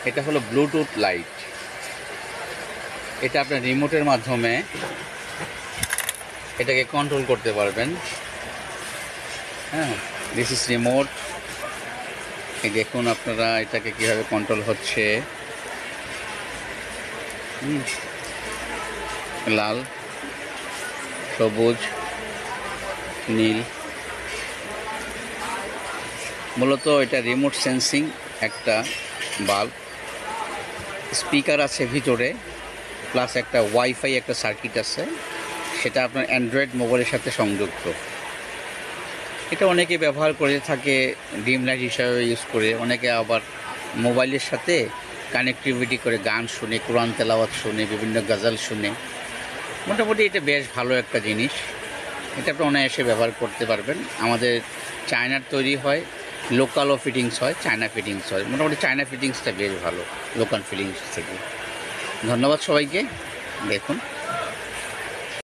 এটা হলো Bluetooth light. এটা আপনার রিমোটের মাধ্যমে এটাকে কন্ট্রোল করতে পারবেন। হ্যাঁ, দিস ইজ রিমোট। এই দেখুন আপনারা এটাকে কীভাবে কন্ট্রোল হচ্ছে। লাল, সবুজ, নীল। মূলত এটা রিমোট সেন্সিং একটা বাল্ব। স্পিকার আছে ভিতরে, প্লাস একটা ওয়াইফাই একটা সার্কিট আছে, সেটা আপনার অ্যান্ড্রয়েড মোবাইলের সাথে সংযুক্ত। এটা অনেকে ব্যবহার করে থাকে ডিম লাইট হিসাবে ইউজ করে, অনেকে আবার মোবাইলের সাথে কানেক্টিভিটি করে গান শুনে, কোরআন তেলাওয়াত শুনে, বিভিন্ন গজল শুনে। মোটামুটি এটা বেশ ভালো একটা জিনিস। এটা আপনি অনায়াসে ব্যবহার করতে পারবেন। আমাদের চায়নার তৈরি হয়, লোকালও ফিটিংস হয়, চায়না ফিটিংস হয়। মোটামুটি চায়না ফিটিংসটা বেশ ভালো লোকাল ফিটিংস থেকে। ধন্যবাদ সবাইকে। দেখুন।